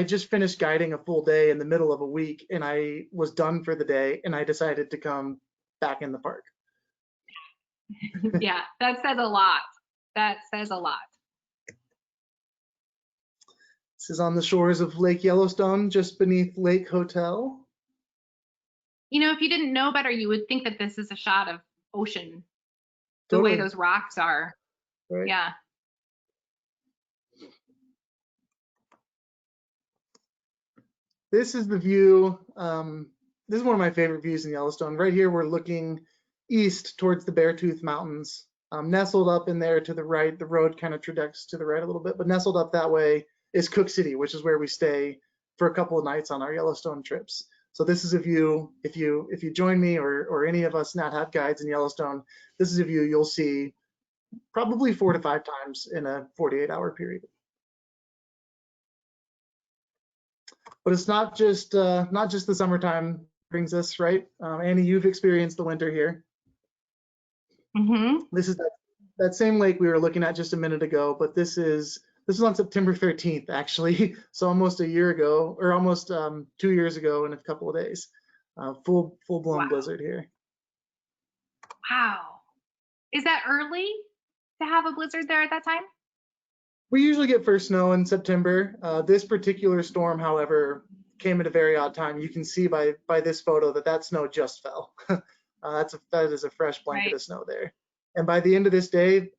just finished guiding a full day in the middle of a week, and I was done for the day, and I decided to come back in the park. Yeah, that says a lot. That says a lot. This is on the shores of Lake Yellowstone, just beneath Lake Hotel. You know, if you didn't know better, you would think that this is a shot of ocean, the Totally. way those rocks are. Right. Yeah. This is the view. This is one of my favorite views in Yellowstone. Right here, we're looking east towards the Beartooth Mountains. Nestled up in there to the right, the road kind of trajects to the right a little bit, but nestled up that way is Cook City, which is where we stay for a couple of nights on our Yellowstone trips. So this is a view, if you join me or any of us Nat Hab guides in Yellowstone, this is a view you'll see probably 4 to 5 times in a 48-hour period. But it's not just the summertime brings us, right? Annie, you've experienced the winter here. Mm-hmm. This is that same lake we were looking at just a minute ago, but this is on September 13th, actually. So almost a year ago, or almost 2 years ago in a couple of days. Full-blown blizzard here. Wow. Is that early to have a blizzard there at that time? We usually get first snow in September. This particular storm, however, came at a very odd time. You can see by this photo that snow just fell. That is a fresh blanket of snow there. And by the end of this day,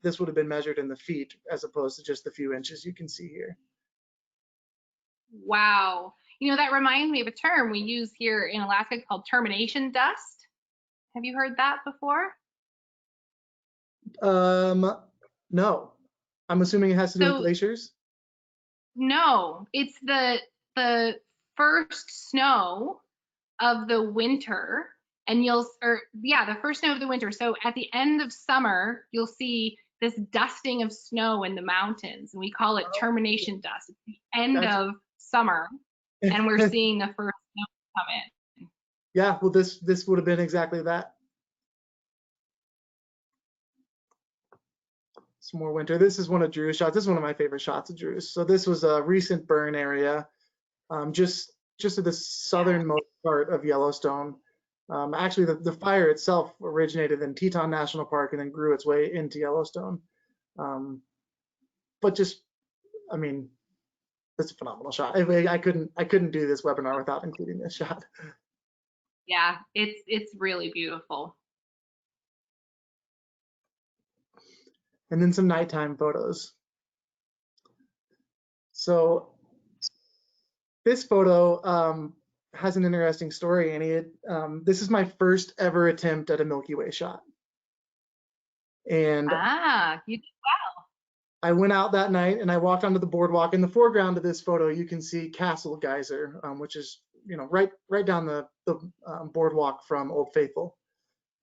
this would have been measured in the feet as opposed to just the few inches you can see here. Wow. You know, that reminds me of a term we use here in Alaska called termination dust. Have you heard that before? No. I'm assuming it has to do with glaciers? No, it's the first snow of the winter, and the first snow of the winter. So at the end of summer, you'll see this dusting of snow in the mountains, and we call it termination dust. It's the end of summer, and we're seeing the first snow come in. Yeah, well, this would have been exactly that. Some more winter. This is one of Drew's shots. This is one of my favorite shots of Drew's. So this was a recent burn area, just at the southernmost part of Yellowstone. Actually, the fire itself originated in Teton National Park and then grew its way into Yellowstone. But just, I mean, it's a phenomenal shot. I couldn't do this webinar without including this shot. Yeah, it's really beautiful. And then some nighttime photos. So this photo has an interesting story, Annie. This is my first ever attempt at a Milky Way shot. And you did well. I went out that night and I walked onto the boardwalk. In the foreground of this photo, you can see Castle Geyser, which is right down the boardwalk from Old Faithful.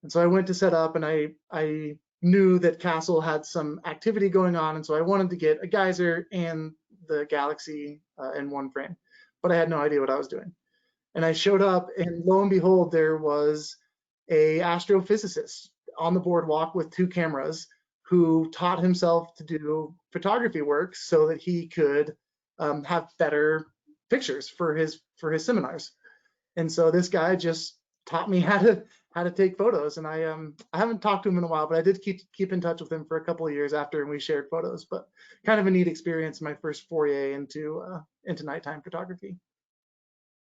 And so I went to set up, and I knew that Castle had some activity going on, and so I wanted to get a geyser and the galaxy in one frame, but I had no idea what I was doing. And I showed up, and lo and behold, there was a astrophysicist on the boardwalk with 2 cameras who taught himself to do photography work so that he could have better pictures for his seminars. And so this guy just taught me how to take photos, and I haven't talked to him in a while, but I did keep in touch with him for a couple of years after, and we shared photos. But kind of a neat experience, my first foray into nighttime photography.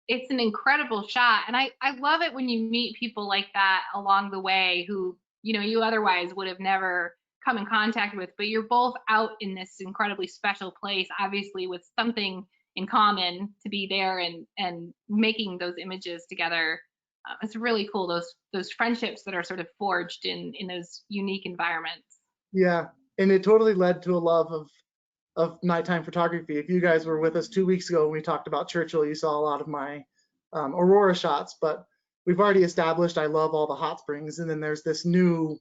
It's an incredible shot, and I love it when you meet people like that along the way who you otherwise would have never come in contact with, but you're both out in this incredibly special place, obviously with something in common to be there and making those images together. It's really cool, those friendships that are sort of forged in those unique environments. Yeah, and it totally led to a love of nighttime photography. If you guys were with us 2 weeks ago when we talked about Churchill, you saw a lot of my aurora shots, but we've already established I love all the hot springs, and then there's this new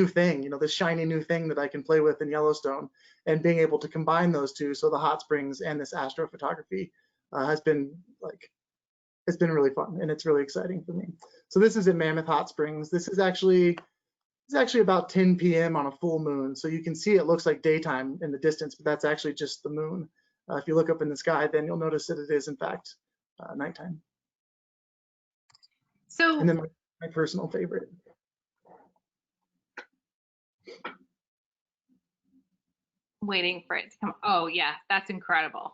thing, this shiny new thing that I can play with in Yellowstone, and being able to combine those two, so the hot springs and this astrophotography has been it's been really fun, and it's really exciting for me. So this is at Mammoth Hot Springs. This is actually about 10 p.m. on a full moon, so you can see it looks like daytime in the distance, but that's actually just the moon. If you look up in the sky, then you'll notice that it is in fact nighttime. So, and then my personal favorite. Waiting for it to come. Oh yeah, that's incredible.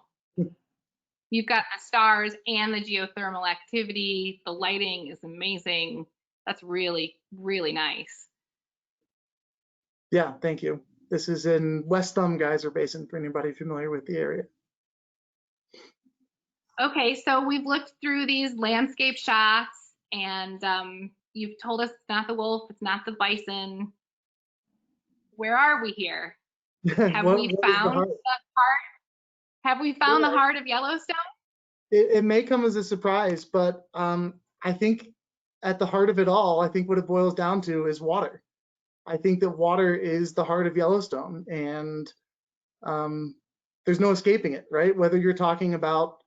You've got the stars and the geothermal activity. The lighting is amazing. That's really, really nice. Yeah, thank you. This is in West Thumb Geyser Basin for anybody familiar with the area. Okay, so we've looked through these landscape shots, and you've told us it's not the wolf, it's not the bison. Where are we here? Have we found the heart? Have we found the heart of Yellowstone? It may come as a surprise, but I think at the heart of it all, I think what it boils down to is water. I think that water is the heart of Yellowstone, and there's no escaping it, right? Whether you're talking about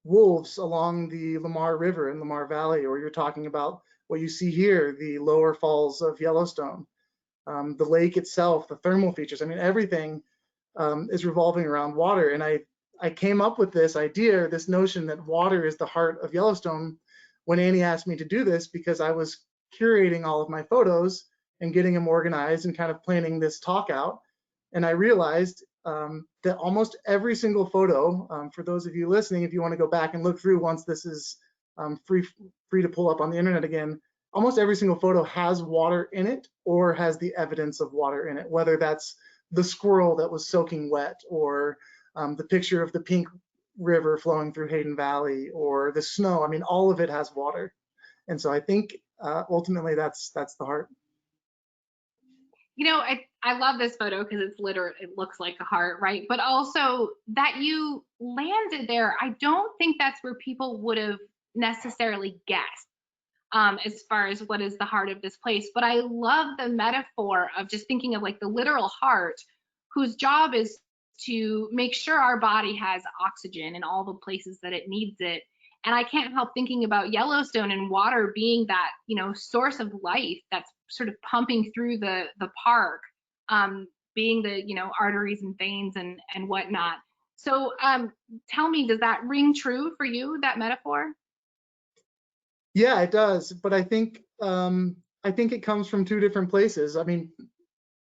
wolves along the Lamar River in Lamar Valley, or you're talking about what you see here, the lower falls of Yellowstone, the lake itself, the thermal features. I mean, everything is revolving around water. And I came up with this idea, this notion that water is the heart of Yellowstone when Annie asked me to do this, because I was curating all of my photos and getting them organized and kind of planning this talk out. And I realized that almost every single photo, for those of you listening, if you want to go back and look through once this is free to pull up on the internet again, almost every single photo has water in it or has the evidence of water in it, whether that's the squirrel that was soaking wet, or the picture of the pink river flowing through Hayden Valley, or the snow. I mean, all of it has water. And so I think ultimately that's the heart. You know, I love this photo because it's literally, it looks like a heart, right? But also that you landed there, I don't think that's where people would have necessarily guessed as far as what is the heart of this place. But I love the metaphor of just thinking of like the literal heart, whose job is to make sure our body has oxygen in all the places that it needs it. And I can't help thinking about Yellowstone and water being that, source of life that's sort of pumping through the park, being the, arteries and veins and whatnot. So tell me, does that ring true for you, that metaphor? Yeah, it does. But I think it comes from two different places. I mean,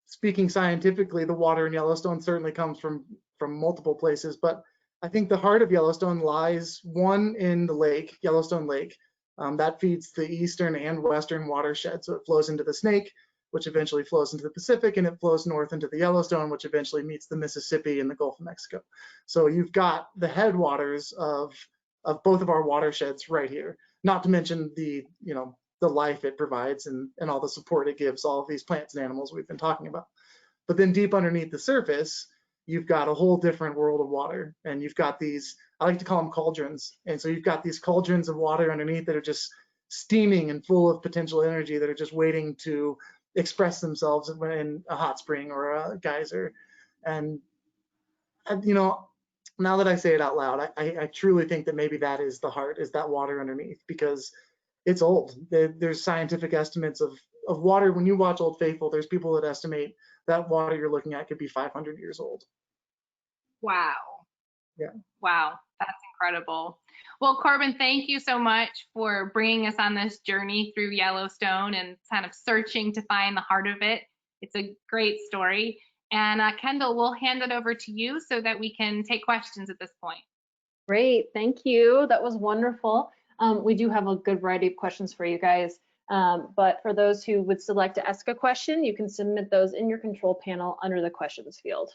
speaking scientifically, the water in Yellowstone certainly comes from multiple places, but I think the heart of Yellowstone lies, one, in the lake, Yellowstone Lake. That feeds the eastern and western watershed. So it flows into the Snake, which eventually flows into the Pacific, and it flows north into the Yellowstone, which eventually meets the Mississippi and the Gulf of Mexico. So you've got the headwaters of both of our watersheds right here, not to mention the life it provides and all the support it gives all of these plants and animals we've been talking about. But then deep underneath the surface, you've got a whole different world of water, and you've got these, I like to call them cauldrons. And so you've got these cauldrons of water underneath that are just steaming and full of potential energy that are just waiting to express themselves in a hot spring or a geyser. And now that I say it out loud, I truly think that maybe that is the heart, is that water underneath, because it's old. There's scientific estimates of water. When you watch Old Faithful, there's people that estimate that water you're looking at could be 500 years old. Wow. Yeah. Wow, that's incredible. Well, Corbin, thank you so much for bringing us on this journey through Yellowstone and kind of searching to find the heart of it. It's a great story. And Kendall, we'll hand it over to you so that we can take questions at this point. Great, thank you. That was wonderful. We do have a good variety of questions for you guys. But for those who would select to ask a question, you can submit those in your control panel under the questions field.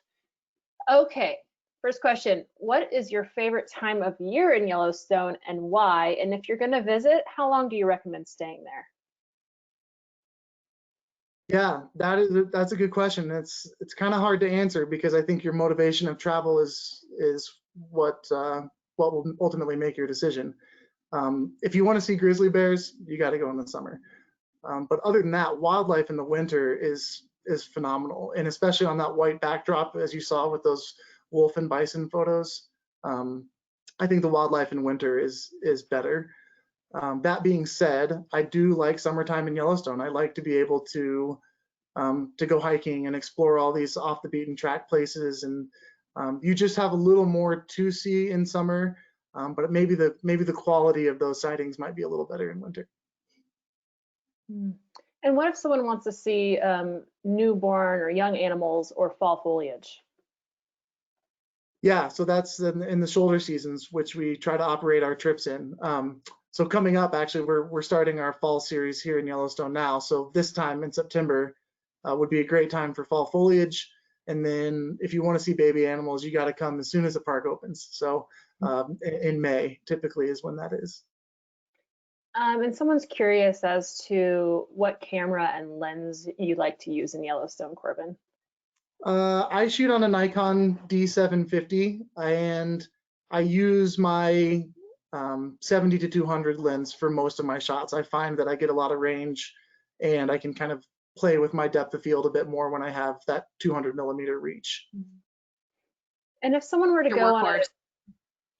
Okay, first question. What is your favorite time of year in Yellowstone and why? And if you're going to visit, how long do you recommend staying there? Yeah, that's a good question. It's kind of hard to answer because I think your motivation of travel is what will ultimately make your decision. If you want to see grizzly bears, you got to go in the summer. But other than that, wildlife in the winter is phenomenal, and especially on that white backdrop, as you saw with those wolf and bison photos. I think the wildlife in winter is better. That being said, I do like summertime in Yellowstone. I like to be able to go hiking and explore all these off the beaten track places, and you just have a little more to see in summer. But maybe the quality of those sightings might be a little better in winter. And what if someone wants to see newborn or young animals or fall foliage? Yeah, so that's in the shoulder seasons, which we try to operate our trips in. So coming up, actually, we're starting our fall series here in Yellowstone now. So this time in September would be a great time for fall foliage. And then if you want to see baby animals, you got to come as soon as the park opens. So in May, typically, is when that is. And someone's curious as to what camera and lens you like to use in Yellowstone, Corbin. I shoot on a Nikon D750, and I use my 70 to 200 lens for most of my shots. I find that I get a lot of range, and I can kind of play with my depth of field a bit more when I have that 200 millimeter reach. And if someone were to go on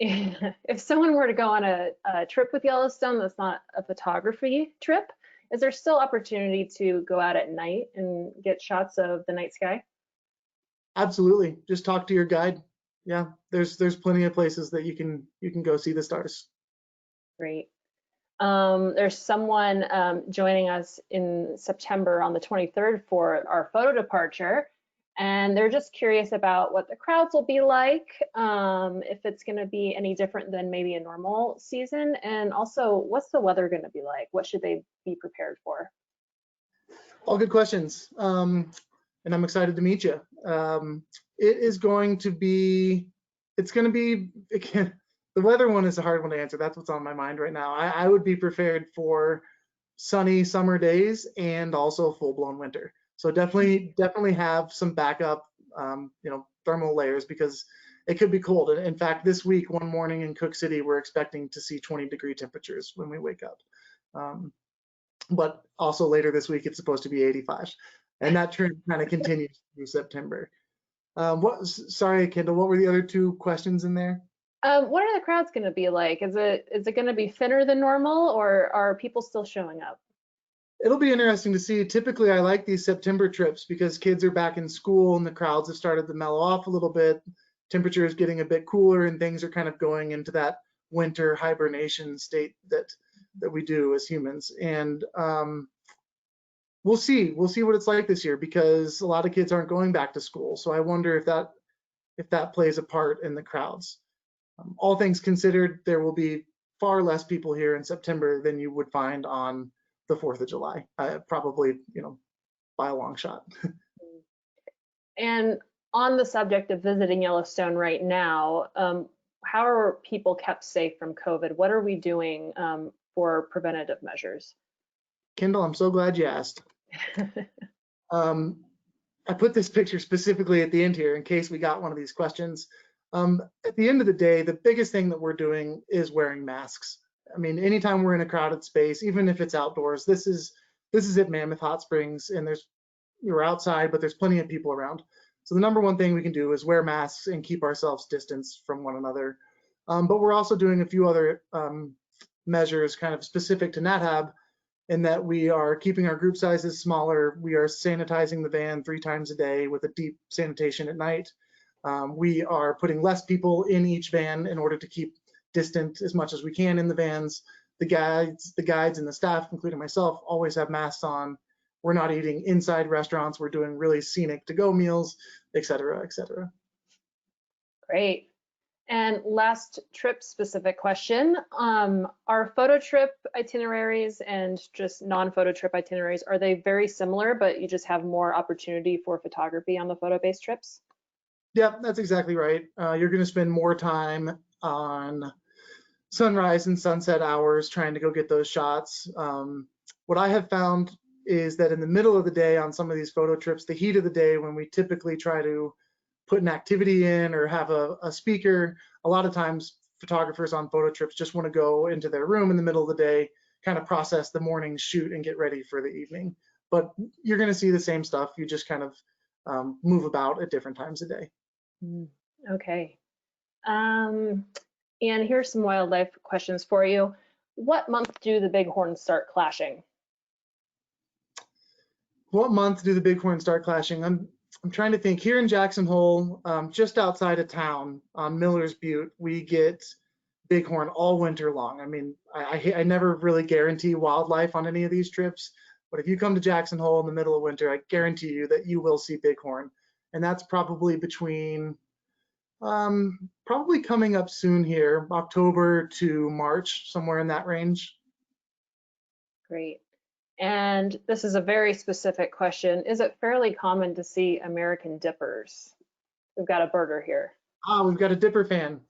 if someone were to go on a trip with Yellowstone that's not a photography trip, is there still opportunity to go out at night and get shots of the night sky? Absolutely. Just talk to your guide. Yeah, there's plenty of places that you can go see the stars. Great. There's someone joining us in September on the 23rd for our photo departure, and they're just curious about what the crowds will be like, if it's going to be any different than maybe a normal season, and also what's the weather going to be like? What should they be prepared for? All good questions, and I'm excited to meet you. It's going to be, the weather one is a hard one to answer. That's what's on my mind right now. I would be prepared for sunny summer days and also full-blown winter. So definitely have some backup, thermal layers, because it could be cold. And in fact, this week, one morning in Cook City, we're expecting to see 20-degree temperatures when we wake up. But also later this week, it's supposed to be 85. And that trend kind of continues through September. Sorry, Kendall, what were the other two questions in there? What are the crowds going to be like? Is it going to be thinner than normal, or are people still showing up? It'll be interesting to see. Typically, I like these September trips because kids are back in school and the crowds have started to mellow off a little bit. Temperature is getting a bit cooler and things are kind of going into that winter hibernation state that we do as humans. And we'll see what it's like this year because a lot of kids aren't going back to school. So I wonder if that plays a part in the crowds. All things considered, there will be far less people here in September than you would find on the 4th of July, probably, by a long shot. And on the subject of visiting Yellowstone right now, how are people kept safe from COVID? What are we doing for preventative measures? Kendall, I'm so glad you asked. I put this picture specifically at the end here in case we got one of these questions. At the end of the day, the biggest thing that we're doing is wearing masks. I mean, anytime we're in a crowded space, even if it's outdoors, this is at Mammoth Hot Springs, and you're outside, but there's plenty of people around. So the number one thing we can do is wear masks and keep ourselves distanced from one another. But we're also doing a few other measures kind of specific to NatHab in that we are keeping our group sizes smaller. We are sanitizing the van 3 times a day with a deep sanitation at night. We are putting less people in each van in order to keep distant as much as we can in the vans. The guides and the staff, including myself, always have masks on. We're not eating inside restaurants. We're doing really scenic to-go meals, et cetera, et cetera. Great. And last trip specific question, are photo trip itineraries and just non-photo trip itineraries, are they very similar, but you just have more opportunity for photography on the photo-based trips? Yeah, that's exactly right. You're going to spend more time on sunrise and sunset hours trying to go get those shots. What I have found is that in the middle of the day on some of these photo trips, the heat of the day when we typically try to put an activity in or have a speaker, a lot of times photographers on photo trips just want to go into their room in the middle of the day, kind of process the morning shoot and get ready for the evening. But you're going to see the same stuff. You just kind of move about at different times a day. Okay. And here's some wildlife questions for you. What month do the bighorns start clashing? What month do the bighorns start clashing? I'm trying to think. Here in Jackson Hole, just outside of town on Miller's Butte, we get bighorn all winter long. I mean, I never really guarantee wildlife on any of these trips, but if you come to Jackson Hole in the middle of winter, I guarantee you that you will see bighorn. And that's probably between, probably coming up soon here, October to March, somewhere in that range. Great. And this is a very specific question. Is it fairly common to see American dippers? We've got a birder here. We've got a dipper fan.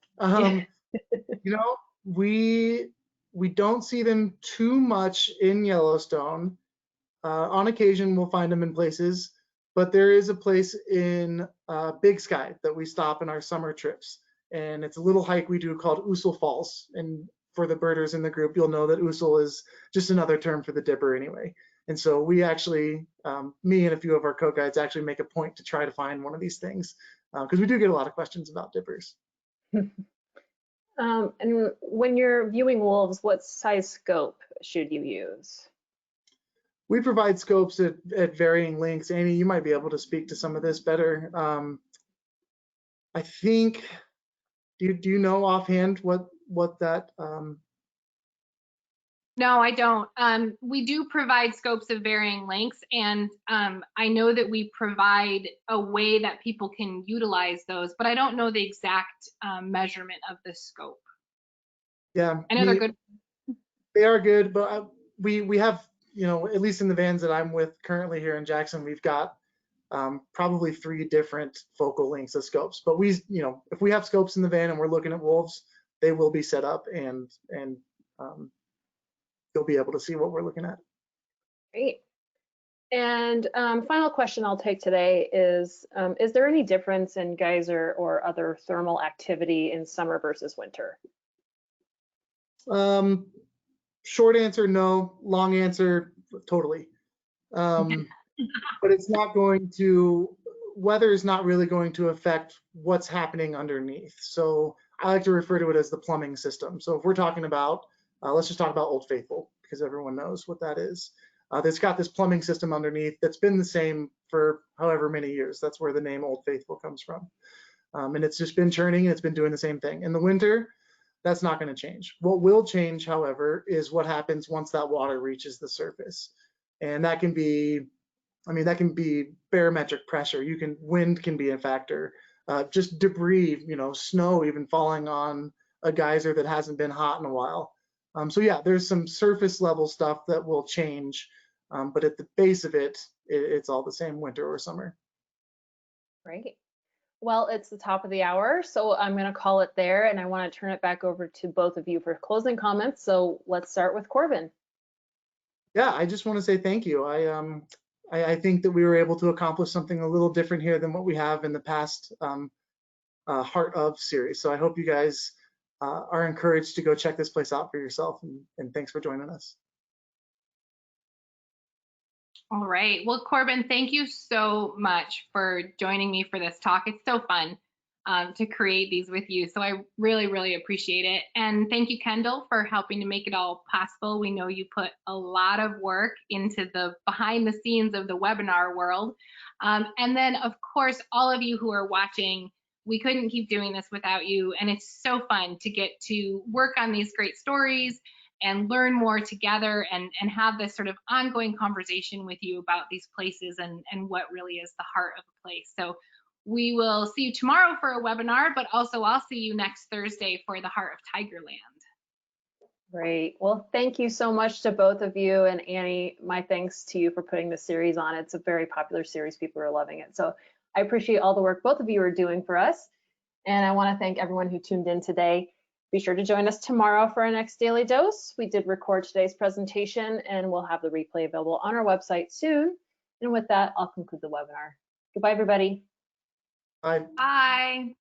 We don't see them too much in Yellowstone. On occasion, we'll find them in places, but there is a place in Big Sky that we stop in our summer trips. And it's a little hike we do called Uso Falls. And for the birders in the group, you'll know that Uso is just another term for the dipper anyway. And so we actually, me and a few of our co-guides actually make a point to try to find one of these things because we do get a lot of questions about dippers. And when you're viewing wolves, what size scope should you use? We provide scopes at varying lengths. Annie, you might be able to speak to some of this better. I think, do you know offhand what that? No, I don't. We do provide scopes of varying lengths, and I know that we provide a way that people can utilize those, but I don't know the exact measurement of the scope. Yeah, I know they're good. They are good, but we have, at least in the vans that I'm with currently here in Jackson, we've got probably 3 different focal lengths of scopes. But if we have scopes in the van and we're looking at wolves, they will be set up and you'll be able to see what we're looking at. Great. And final question I'll take today is there any difference in geyser or other thermal activity in summer versus winter? Short answer, no. Long answer, totally. But it's not going to, weather is not really going to affect what's happening underneath. So I like to refer to it as the plumbing system. So if we're talking about, let's just talk about Old Faithful, because everyone knows what that is. That's got this plumbing system underneath that's been the same for however many years. That's where the name Old Faithful comes from. And it's just been churning and it's been doing the same thing. In the winter, that's not going to change. What will change, however, is what happens once that water reaches the surface. And that can be, I mean, that can be barometric pressure. Wind can be a factor. Just debris, snow even falling on a geyser that hasn't been hot in a while. So yeah, there's some surface level stuff that will change, but at the base of it, it's all the same winter or summer. Great. Well, it's the top of the hour, so I'm going to call it there, and I want to turn it back over to both of you for closing comments. So let's start with Corbin. Yeah, I just want to say thank you. I think that we were able to accomplish something a little different here than what we have in the past Heart of series. So I hope you guys are encouraged to go check this place out for yourself, and thanks for joining us. All right. Well, Corbin, thank you so much for joining me for this talk. It's so fun to create these with you. So I really, really appreciate it. And thank you, Kendall, for helping to make it all possible. We know you put a lot of work into the behind the scenes of the webinar world. And then, of course, all of you who are watching, we couldn't keep doing this without you. And it's so fun to get to work on these great stories and learn more together and have this sort of ongoing conversation with you about these places and what really is the heart of a place. So we will see you tomorrow for a webinar, but also I'll see you next Thursday for the Heart of Tigerland. Great. Well, thank you so much to both of you. And Annie, my thanks to you for putting this series on. It's a very popular series. People are loving it. So I appreciate all the work both of you are doing for us. And I want to thank everyone who tuned in today. Be sure to join us tomorrow for our next Daily Dose. We did record today's presentation and we'll have the replay available on our website soon. And with that, I'll conclude the webinar. Goodbye, everybody. Bye. Bye.